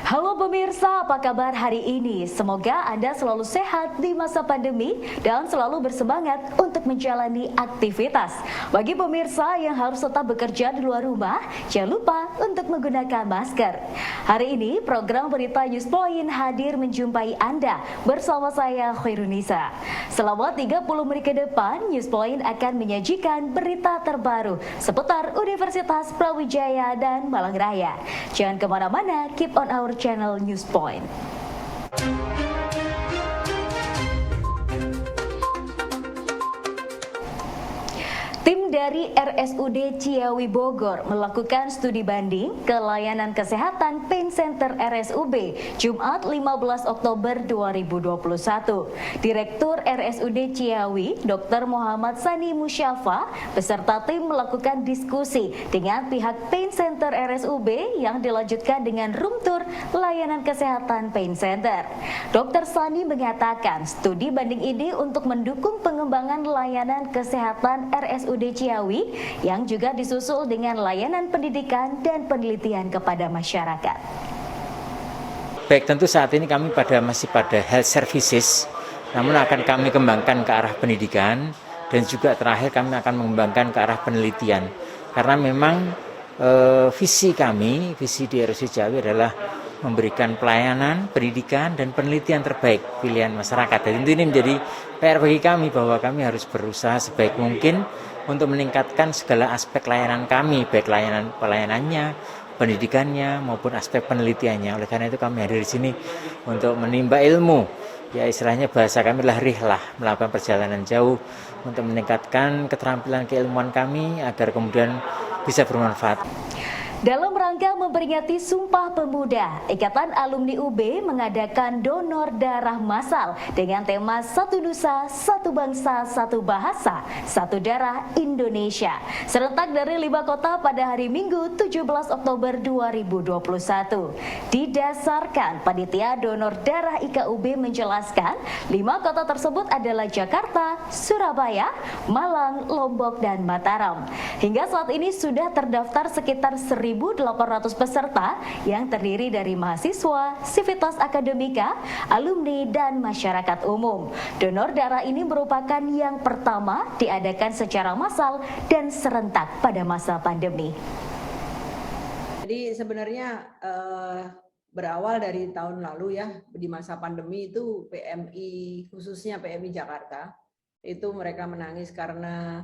Halo pemirsa, apa kabar hari ini? Semoga Anda selalu sehat di masa pandemi dan selalu bersemangat untuk menjalani aktivitas. Bagi pemirsa yang harus tetap bekerja di luar rumah, jangan lupa untuk menggunakan masker. Hari ini program Berita Newspoint hadir menjumpai Anda bersama saya Khairunisa. Selama 30 menit ke depan, Newspoint akan menyajikan berita terbaru seputar Universitas Brawijaya dan Malang Raya. Jangan kemana-mana, keep on our channel Newspoint. Tim dari RSUD Ciawi Bogor melakukan studi banding ke layanan kesehatan Pain Center RSUB Jumat 15 Oktober 2021. Direktur RSUD Ciawi, Dr. Muhammad Sani Musyafa, beserta tim melakukan diskusi dengan pihak Pain Center RSUB yang dilanjutkan dengan room tour layanan kesehatan Pain Center. Dr. Sani mengatakan studi banding ini untuk mendukung pengembangan layanan kesehatan RSUD Ciawi yang juga disusul dengan layanan pendidikan dan penelitian kepada masyarakat. Baik, tentu saat ini kami masih pada health services, namun akan kami kembangkan ke arah pendidikan dan juga terakhir kami akan mengembangkan ke arah penelitian. Karena memang visi di RSUD Ciawi adalah memberikan pelayanan, pendidikan, dan penelitian terbaik pilihan masyarakat. Dan ini menjadi PR bagi kami bahwa kami harus berusaha sebaik mungkin untuk meningkatkan segala aspek layanan kami, baik pelayanannya, pendidikannya, maupun aspek penelitiannya. Oleh karena itu kami hadir di sini untuk menimba ilmu. Ya istilahnya bahasa kami adalah rihlah, melakukan perjalanan jauh untuk meningkatkan keterampilan keilmuan kami agar kemudian bisa bermanfaat. Dalam rangka memperingati Sumpah Pemuda, Ikatan Alumni UB mengadakan donor darah massal dengan tema Satu Nusa, Satu Bangsa, Satu Bahasa, Satu Darah Indonesia. Serentak dari 5 kota pada hari Minggu 17 Oktober 2021. Didasarkan panitia donor darah IKUB menjelaskan 5 kota tersebut adalah Jakarta, Surabaya, Malang, Lombok, dan Mataram. Hingga saat ini sudah terdaftar sekitar 1.800 peserta yang terdiri dari mahasiswa, sivitas akademika, alumni, dan masyarakat umum. Donor darah ini merupakan yang pertama diadakan secara massal dan serentak pada masa pandemi. Jadi sebenarnya berawal dari tahun lalu ya, di masa pandemi itu PMI, khususnya PMI Jakarta, itu mereka menangis karena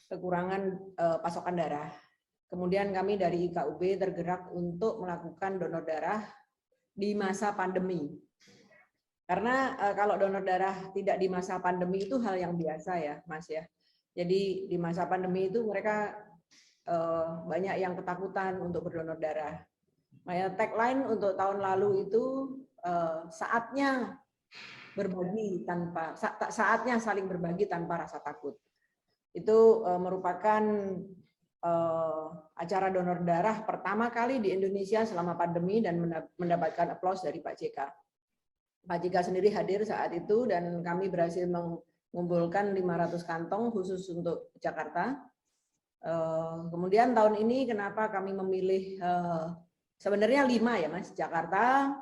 kekurangan pasokan darah. Kemudian kami dari IKUB tergerak untuk melakukan donor darah di masa pandemi. Karena kalau donor darah tidak di masa pandemi itu hal yang biasa ya, Mas ya. Jadi di masa pandemi itu mereka banyak yang ketakutan untuk berdonor darah. Makanya tagline untuk tahun lalu itu saatnya berbagi saatnya saling berbagi tanpa rasa takut. Itu merupakan acara donor darah pertama kali di Indonesia selama pandemi dan mendapatkan aplaus dari Pak JK. Pak JK sendiri hadir saat itu dan kami berhasil mengumpulkan 500 kantong khusus untuk Jakarta. Kemudian tahun ini kenapa kami memilih sebenarnya 5 ya Mas, Jakarta,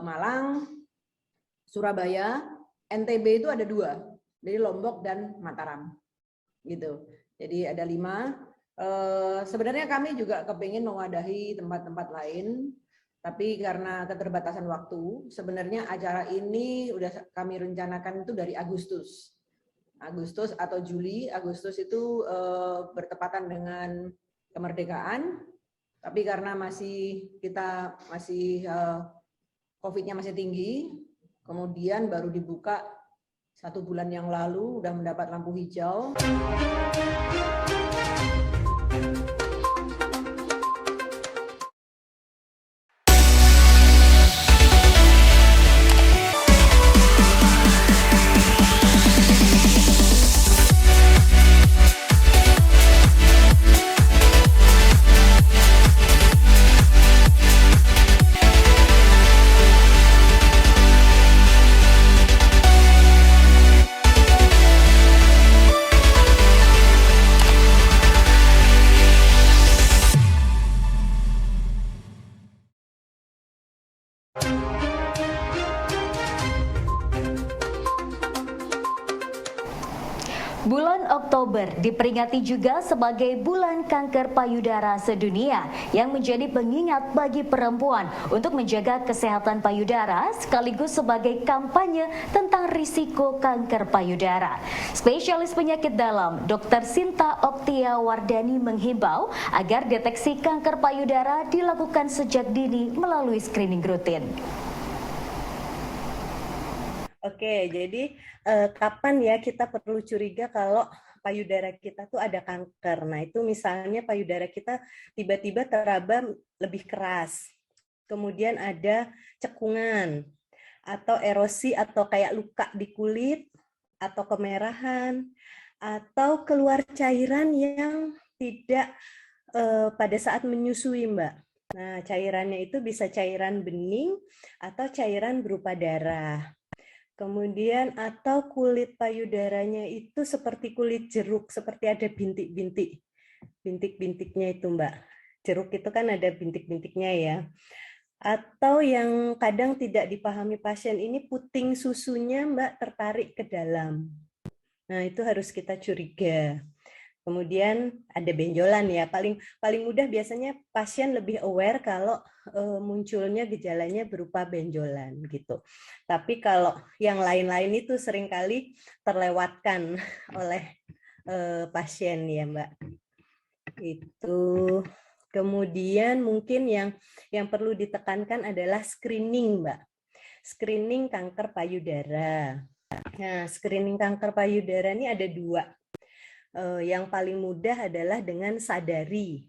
Malang, Surabaya, NTB itu ada 2, jadi Lombok dan Mataram gitu. Jadi ada 5. Sebenarnya kami juga kepingin mewadahi tempat-tempat lain, tapi karena keterbatasan waktu, sebenarnya acara ini udah kami rencanakan itu dari Agustus atau Juli. Agustus itu bertepatan dengan kemerdekaan, tapi karena kita masih COVID-nya masih tinggi, kemudian baru dibuka 1 bulan yang lalu, udah mendapat lampu hijau. Bulan Oktober diperingati juga sebagai Bulan Kanker Payudara Sedunia yang menjadi pengingat bagi perempuan untuk menjaga kesehatan payudara sekaligus sebagai kampanye tentang risiko kanker payudara. Spesialis penyakit dalam Dr. Sinta Oktia Wardani menghimbau agar deteksi kanker payudara dilakukan sejak dini melalui screening rutin. Oke, jadi kapan ya kita perlu curiga kalau payudara kita tuh ada kanker? Nah, itu misalnya payudara kita tiba-tiba teraba lebih keras, kemudian ada cekungan, atau erosi atau kayak luka di kulit, atau kemerahan, atau keluar cairan yang tidak pada saat menyusui, Mbak. Nah, cairannya itu bisa cairan bening atau cairan berupa darah. Kemudian atau kulit payudaranya itu seperti kulit jeruk, seperti ada bintik-bintik. Bintik-bintiknya itu, Mbak. Jeruk itu kan ada bintik-bintiknya ya. Atau yang kadang tidak dipahami pasien ini puting susunya, Mbak, tertarik ke dalam. Nah, itu harus kita curiga. Kemudian ada benjolan ya, paling mudah biasanya pasien lebih aware kalau munculnya gejalanya berupa benjolan gitu. Tapi kalau yang lain-lain itu seringkali terlewatkan oleh pasien ya, Mbak. Itu. Kemudian mungkin yang perlu ditekankan adalah screening, Mbak. Screening kanker payudara. Nah, screening kanker payudara ini ada 2. Yang paling mudah adalah dengan sadari,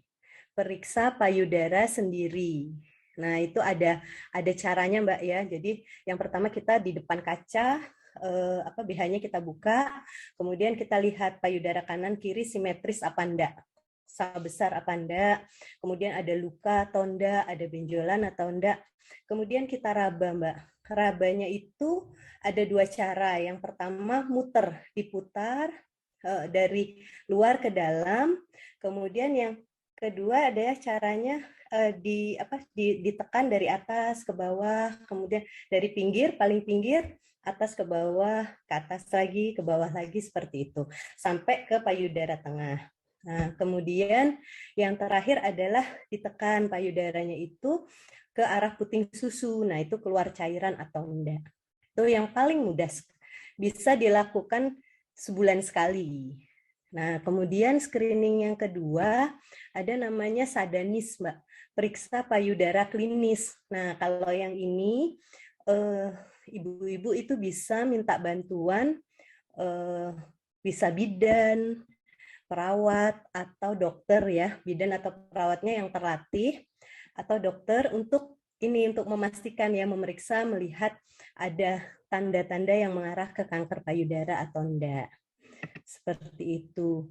periksa payudara sendiri. Nah, itu ada caranya, Mbak ya. Jadi yang pertama kita di depan kaca, BH-nya kita buka, kemudian kita lihat payudara kanan kiri simetris apa enggak, sama besar apa enggak, kemudian ada luka atau enggak, ada benjolan atau enggak. Kemudian kita raba, Mbak. Rabanya itu ada 2 cara. Yang pertama muter, diputar dari luar ke dalam, kemudian yang kedua adalah caranya ditekan dari atas ke bawah, kemudian dari pinggir, paling pinggir, atas ke bawah, ke atas lagi, ke bawah lagi, seperti itu, sampai ke payudara tengah. Nah, kemudian yang terakhir adalah ditekan payudaranya itu ke arah puting susu, nah itu keluar cairan atau enggak. Itu yang paling mudah, bisa dilakukan sebulan sekali. Nah, kemudian screening yang kedua ada namanya sadanis, Mbak. Periksa payudara klinis. Nah, kalau yang ini ibu-ibu itu bisa minta bantuan, bisa bidan, perawat atau dokter ya, bidan atau perawatnya yang terlatih atau dokter untuk memastikan ya, memeriksa, melihat ada tanda-tanda yang mengarah ke kanker payudara atau enggak. Seperti itu.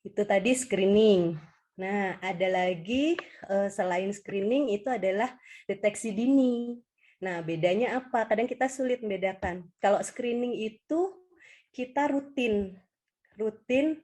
Itu tadi screening. Nah, ada lagi selain screening itu adalah deteksi dini. Nah, bedanya apa? Kadang kita sulit membedakan. Kalau screening itu kita rutin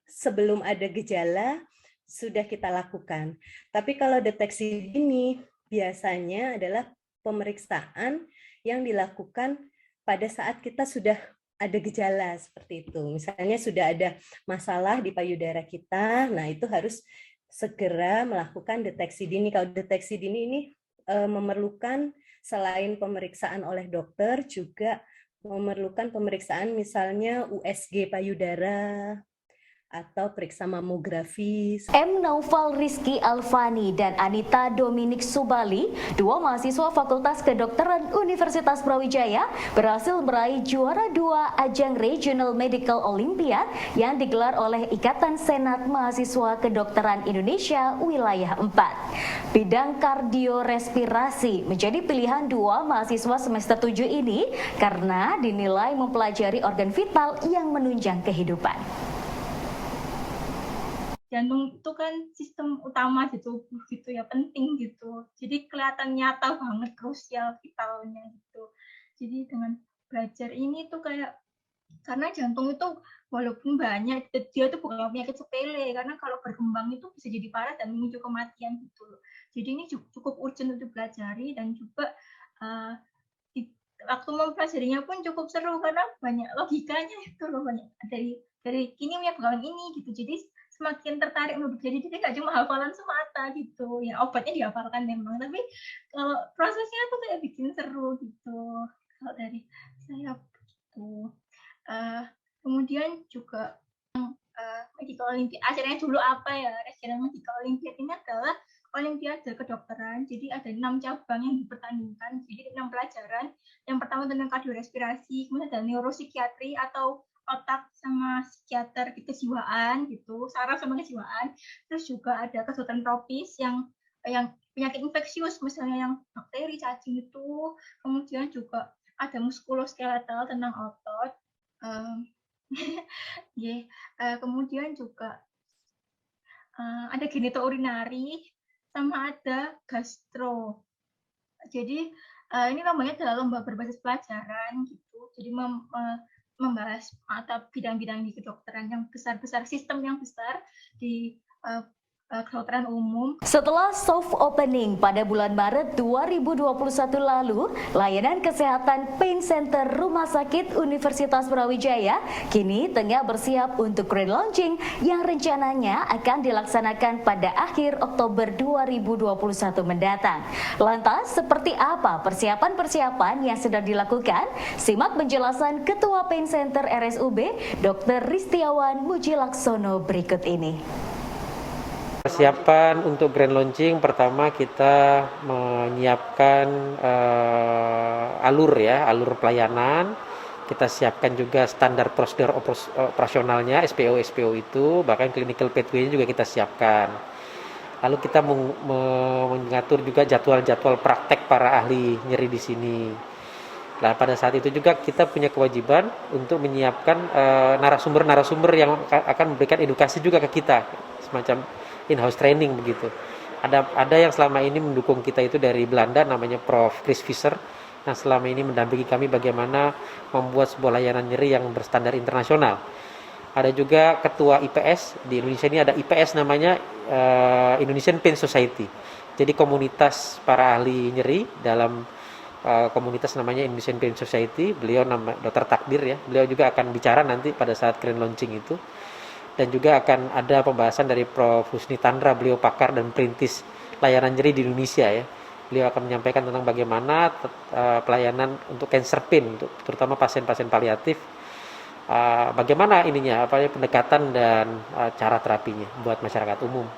sebelum ada gejala sudah kita lakukan. Tapi kalau deteksi dini biasanya adalah pemeriksaan yang dilakukan pada saat kita sudah ada gejala seperti itu. Misalnya sudah ada masalah di payudara kita, nah itu harus segera melakukan deteksi dini. Kalau deteksi dini ini memerlukan selain pemeriksaan oleh dokter, juga memerlukan pemeriksaan misalnya USG payudara, atau periksa mamografi. M. Naufal Rizky Alfani dan Anita Dominik Subali, 2 mahasiswa Fakultas Kedokteran Universitas Brawijaya, berhasil meraih juara 2 ajang Regional Medical Olympiad yang digelar oleh Ikatan Senat Mahasiswa Kedokteran Indonesia Wilayah 4. Bidang kardiorespirasi menjadi pilihan 2 mahasiswa semester 7 ini karena dinilai mempelajari organ vital yang menunjang kehidupan. Jantung itu kan sistem utama di tubuh gitu ya, penting gitu. Jadi kelihatan nyata banget krusial vitalnya gitu. Jadi dengan belajar ini tuh kayak, karena jantung itu walaupun banyak, dia tuh bukan penyakit sepele, karena kalau berkembang itu bisa jadi parah dan memicu kematian gitu. Jadi ini cukup urgent untuk dipelajari, dan juga waktu mempelajarinya pun cukup seru karena banyak logikanya itu loh, banyak dari dari ini punya pengalaman ini gitu. Jadi semakin tertarik untuk jadi nggak cuma hafalan semata gitu ya, obatnya dihafalkan memang, tapi kalau prosesnya tuh kayak bikin seru gitu kalau dari saya gitu. Kemudian juga Medical Olympiad, acaranya dulu apa ya, Regional Medical Olympiad ini adalah olimpiade kedokteran, jadi ada 6 cabang yang dipertandingkan, jadi 6 pelajaran. Yang pertama tentang kardiorespirasi, kemudian ada neuropsikiatri atau otak sama psikiater kejiwaan gitu, saraf sama kejiwaan. Terus juga ada kesehatan tropis yang penyakit infeksius, misalnya yang bakteri, cacing itu. Kemudian juga ada muskuloskeletal tentang otot. Kemudian juga ada genitourinary sama ada gastro. Jadi ini lombanya adalah lomba berbasis pelajaran gitu. Jadi membahas mata bidang-bidang di kedokteran yang besar-besar, sistem yang besar di kedokteran umum. Setelah soft opening pada bulan Maret 2021 lalu, layanan kesehatan Pain Center Rumah Sakit Universitas Brawijaya kini tengah bersiap untuk grand launching yang rencananya akan dilaksanakan pada akhir Oktober 2021 mendatang. Lantas, seperti apa persiapan-persiapan yang sedang dilakukan? Simak penjelasan Ketua Pain Center RSUB, Dr. Ristiawan Mujilaksono berikut ini. Persiapan untuk grand launching, pertama kita menyiapkan alur pelayanan. Kita siapkan juga standar prosedur operasionalnya, SPO itu, bahkan clinical pathway-nya juga kita siapkan. Lalu kita mengatur juga jadwal-jadwal praktek para ahli nyeri di sini. Nah, pada saat itu juga kita punya kewajiban untuk menyiapkan narasumber-narasumber yang akan memberikan edukasi juga ke kita, semacam in-house training begitu. Ada yang selama ini mendukung kita itu dari Belanda, namanya Prof. Chris Visser. Nah, selama ini mendampingi kami bagaimana membuat sebuah layanan nyeri yang berstandar internasional. Ada juga ketua IPS, di Indonesia ini ada IPS namanya Indonesian Pain Society. Jadi komunitas para ahli nyeri dalam komunitas namanya Indonesian Pain Society. Beliau Dr. Takdir ya. Beliau juga akan bicara nanti pada saat grand launching itu. Dan juga akan ada pembahasan dari Prof. Husni Tandra, beliau pakar dan perintis layanan nyeri di Indonesia ya. Beliau akan menyampaikan tentang bagaimana pelayanan untuk cancer pain, untuk terutama pasien-pasien paliatif, bagaimana pendekatan dan cara terapinya buat masyarakat umum.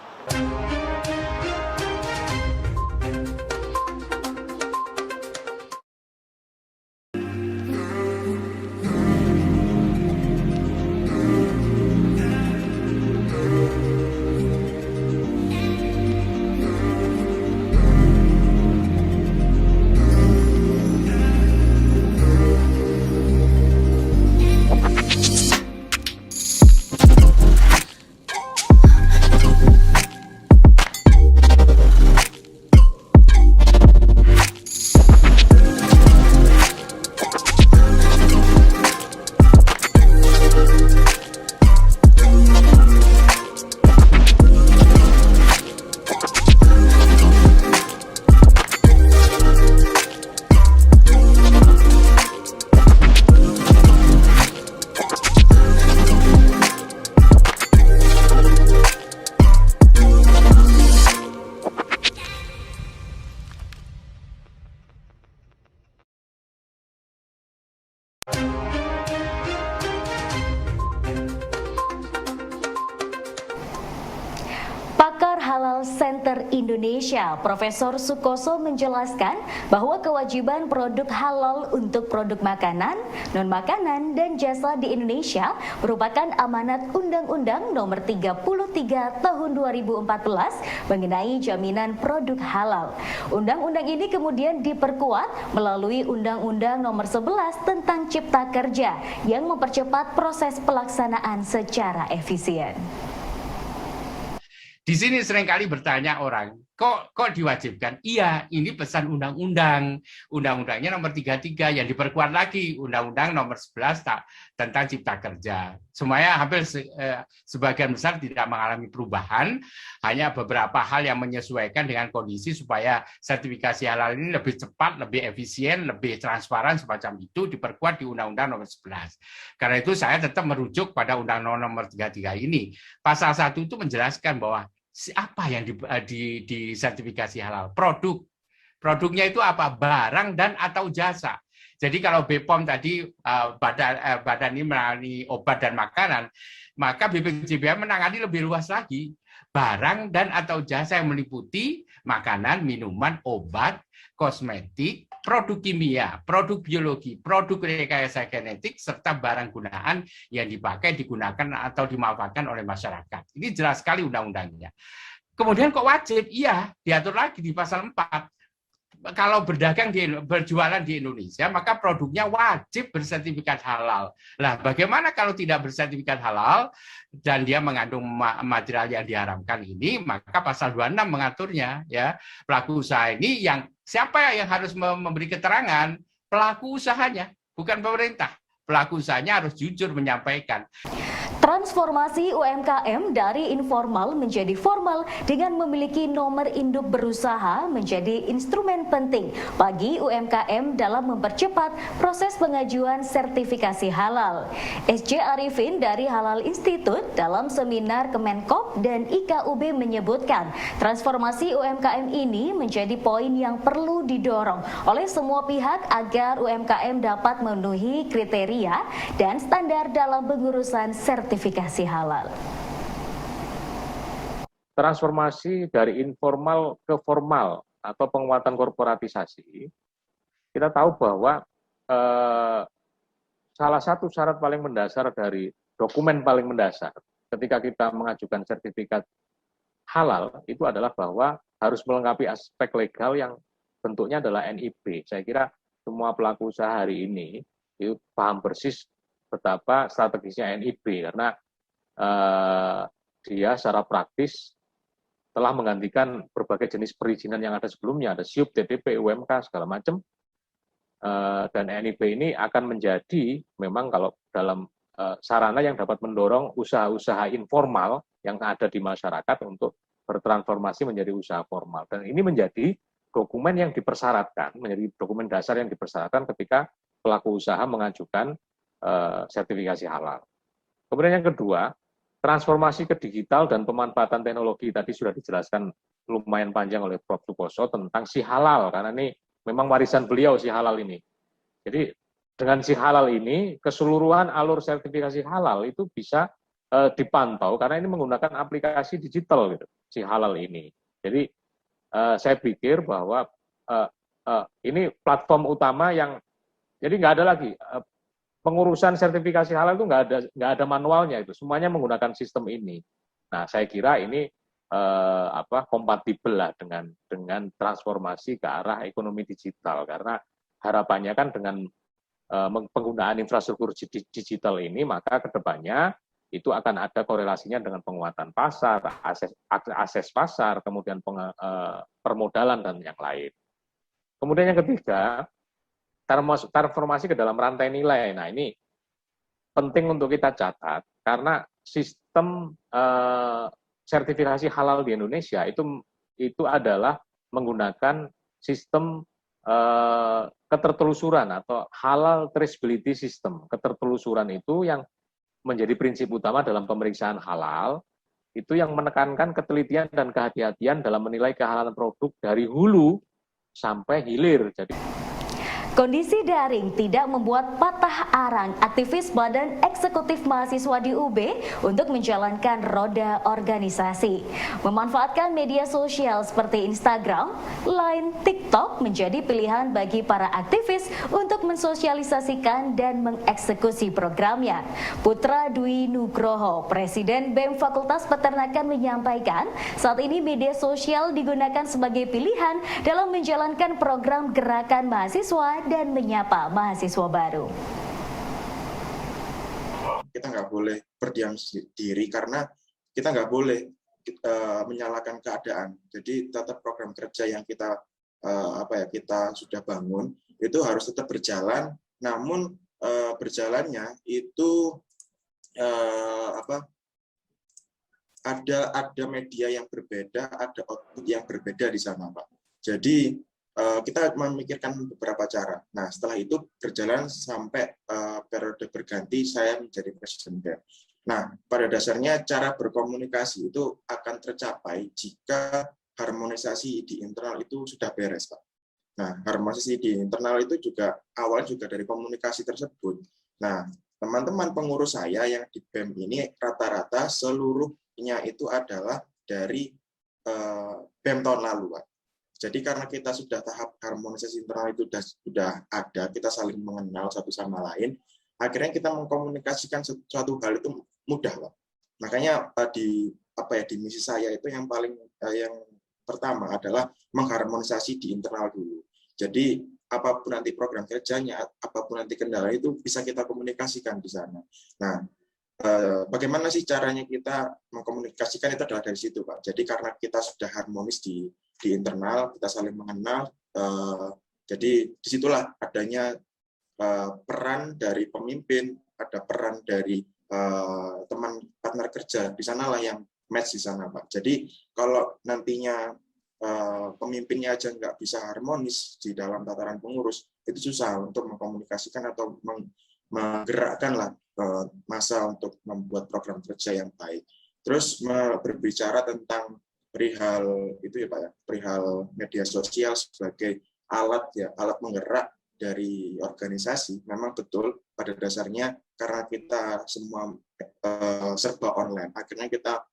Pakar Halal Center Indonesia, Profesor Sukoso menjelaskan bahwa kewajiban produk halal untuk produk makanan, non-makanan, dan jasa di Indonesia merupakan amanat Undang-Undang Nomor 33 Tahun 2014 mengenai jaminan produk halal. Undang-undang ini kemudian diperkuat melalui Undang-Undang Nomor 11 tentang Cipta Kerja yang mempercepat proses pelaksanaan secara efisien. Di sini seringkali bertanya orang, kok diwajibkan? Iya, ini pesan undang-undang. Undang-undangnya nomor 33 yang diperkuat lagi undang-undang nomor 11 tentang Cipta Kerja. Semuanya hampir sebagian besar tidak mengalami perubahan, hanya beberapa hal yang menyesuaikan dengan kondisi supaya sertifikasi halal ini lebih cepat, lebih efisien, lebih transparan semacam itu diperkuat di undang-undang nomor 11. Karena itu saya tetap merujuk pada undang-undang nomor 33 ini. Pasal 1 itu menjelaskan bahwa apa yang di sertifikasi halal? Produknya itu apa? Barang dan atau jasa. Jadi kalau BPOM tadi badan ini menangani obat dan makanan, maka BPJBH menangani lebih luas lagi. Barang dan atau jasa yang meliputi makanan, minuman, obat, kosmetik, produk kimia, produk biologi, produk rekayasa genetik, serta barang gunaan yang dipakai, digunakan, atau dimanfaatkan oleh masyarakat. Ini jelas sekali undang-undangnya. Kemudian kok wajib? Iya, diatur lagi di pasal 4. Kalau berjualan di Indonesia, maka produknya wajib bersertifikat halal. Nah, bagaimana kalau tidak bersertifikat halal dan dia mengandung material yang diharamkan ini, maka pasal 26 mengaturnya, ya. Pelaku usaha ini siapa yang harus memberi keterangan? Pelaku usahanya, bukan pemerintah. Pelaku usahanya harus jujur menyampaikan. Transformasi UMKM dari informal menjadi formal dengan memiliki nomor induk berusaha menjadi instrumen penting bagi UMKM dalam mempercepat proses pengajuan sertifikasi halal. SJ Arifin dari Halal Institute dalam seminar Kemenkop dan IKUB menyebutkan transformasi UMKM ini menjadi poin yang perlu didorong oleh semua pihak agar UMKM dapat memenuhi kriteria dan standar dalam pengurusan sertifikasi halal. Transformasi dari informal ke formal atau penguatan korporatisasi, kita tahu bahwa salah satu syarat paling mendasar dari dokumen paling mendasar ketika kita mengajukan sertifikat halal itu adalah bahwa harus melengkapi aspek legal yang bentuknya adalah NIB. Saya kira semua pelaku usaha hari ini itu paham persis betapa strategisnya NIB karena dia secara praktis telah menggantikan berbagai jenis perizinan yang ada sebelumnya, ada SIUP, TTP, UMK, segala macam. Dan NIB ini akan menjadi memang kalau dalam sarana yang dapat mendorong usaha-usaha informal yang ada di masyarakat untuk bertransformasi menjadi usaha formal. Dan ini menjadi dokumen yang dipersyaratkan, menjadi dokumen dasar yang dipersyaratkan ketika pelaku usaha mengajukan sertifikasi halal. Kemudian yang kedua, transformasi ke digital dan pemanfaatan teknologi tadi sudah dijelaskan lumayan panjang oleh Prof. Sukoso tentang si halal, karena ini memang warisan beliau si halal ini. Jadi dengan si halal ini, keseluruhan alur sertifikasi halal itu bisa dipantau karena ini menggunakan aplikasi digital gitu, si halal ini. Jadi saya pikir bahwa ini platform utama yang jadi nggak ada lagi pengurusan sertifikasi halal itu nggak ada manualnya itu, semuanya menggunakan sistem ini. Nah, saya kira ini kompatibel lah dengan transformasi ke arah ekonomi digital karena harapannya kan dengan penggunaan infrastruktur digital ini maka kedepannya itu akan ada korelasinya dengan penguatan pasar, akses pasar, kemudian permodalan dan yang lain. Kemudian yang ketiga, transformasi ke dalam rantai nilai. Nah, ini penting untuk kita catat karena sistem sertifikasi halal di Indonesia itu adalah menggunakan sistem ketertelusuran atau halal traceability system. Ketertelusuran itu yang menjadi prinsip utama dalam pemeriksaan halal, itu yang menekankan ketelitian dan kehati-hatian dalam menilai kehalalan produk dari hulu sampai hilir. Kondisi daring tidak membuat patah arang aktivis Badan Eksekutif Mahasiswa di UB untuk menjalankan roda organisasi. Memanfaatkan media sosial seperti Instagram, Line, TikTok menjadi pilihan bagi para aktivis untuk mensosialisasikan dan mengeksekusi programnya. Putra Dwi Nugroho, Presiden BEM Fakultas Peternakan menyampaikan, saat ini media sosial digunakan sebagai pilihan dalam menjalankan program gerakan mahasiswa dan menyapa mahasiswa baru. Kita nggak boleh berdiam diri karena kita nggak boleh menyalahkan keadaan. Jadi tetap program kerja yang kita kita sudah bangun itu harus tetap berjalan, namun berjalannya itu ada media yang berbeda, ada output yang berbeda di sana, Pak. Jadi kita memikirkan beberapa cara. Nah, setelah itu berjalan sampai periode berganti saya menjadi presiden BEM. Nah, pada dasarnya cara berkomunikasi itu akan tercapai jika harmonisasi di internal itu sudah beres, Pak. Nah, harmonisasi di internal itu juga awal juga dari komunikasi tersebut. Nah, teman-teman pengurus saya yang di BEM ini rata-rata seluruhnya itu adalah dari BEM tahun lalu, Pak. Jadi karena kita sudah tahap harmonisasi internal itu sudah ada, kita saling mengenal satu sama lain, akhirnya kita mengkomunikasikan suatu hal itu mudah, Pak. Makanya di misi saya itu yang pertama adalah mengharmonisasi di internal dulu. Jadi apapun nanti program kerjanya, apapun nanti kendala itu bisa kita komunikasikan di sana. Nah, bagaimana sih caranya kita mengkomunikasikan itu adalah dari situ, Pak. Jadi karena kita sudah harmonis di internal, kita saling mengenal, jadi disitulah adanya peran dari pemimpin, ada peran dari teman partner kerja, di sanalah yang match di sana, Pak. Jadi kalau nantinya pemimpinnya aja nggak bisa harmonis di dalam tataran pengurus, itu susah untuk mengkomunikasikan atau menggerakkanlah masa untuk membuat program kerja yang baik. Terus berbicara tentang perihal itu ya Pak ya, perihal media sosial sebagai alat penggerak dari organisasi. Memang betul pada dasarnya karena kita semua serba online, akhirnya kita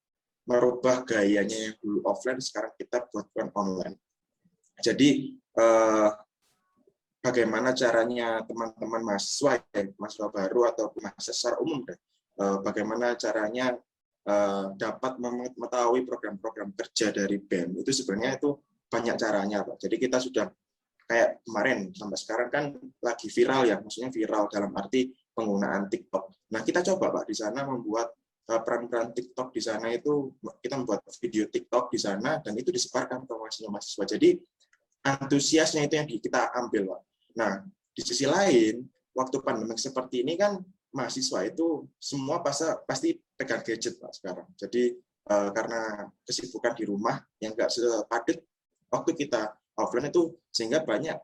merubah gayanya yang dulu offline, sekarang kita buatkan online. Jadi bagaimana caranya teman-teman mahasiswa baru atau mahasiswa secara umum, bagaimana caranya dapat mengetahui program-program kerja dari BEM, itu sebenarnya itu banyak caranya, Pak. Jadi kita sudah kayak kemarin sampai sekarang kan lagi viral ya, maksudnya viral dalam arti penggunaan TikTok. Nah, kita coba, Pak, di sana membuat peran-peran TikTok di sana, itu kita membuat video TikTok di sana dan itu disebarkan ke mahasiswa. Jadi antusiasnya itu yang kita ambil, Pak. Nah, di sisi lain, waktu pandemi seperti ini kan mahasiswa itu semua pasti pegang gadget, Pak, sekarang. Jadi karena kesibukan di rumah yang nggak sepadat waktu kita offline itu, sehingga banyak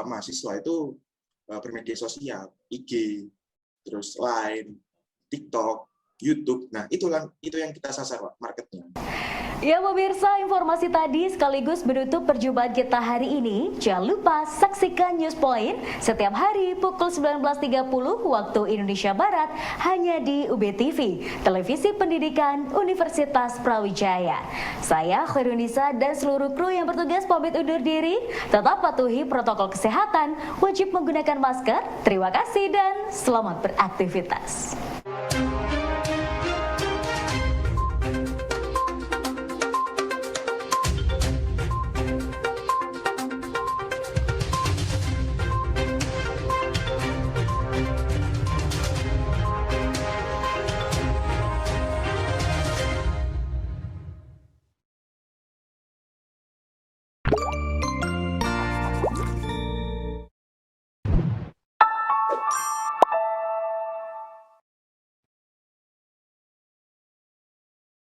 mahasiswa itu bermedia sosial, IG, terus Line, TikTok, YouTube. Nah, itu yang kita sasar, Pak, marketnya. Ya pemirsa, informasi tadi sekaligus menutup perjumpaan kita hari ini. Jangan lupa saksikan News Point setiap hari pukul 19.30 waktu Indonesia Barat hanya di UB TV, Televisi Pendidikan Universitas Brawijaya. Saya Khairunisa dan seluruh kru yang bertugas pamit undur diri. Tetap patuhi protokol kesehatan, wajib menggunakan masker. Terima kasih dan selamat beraktivitas.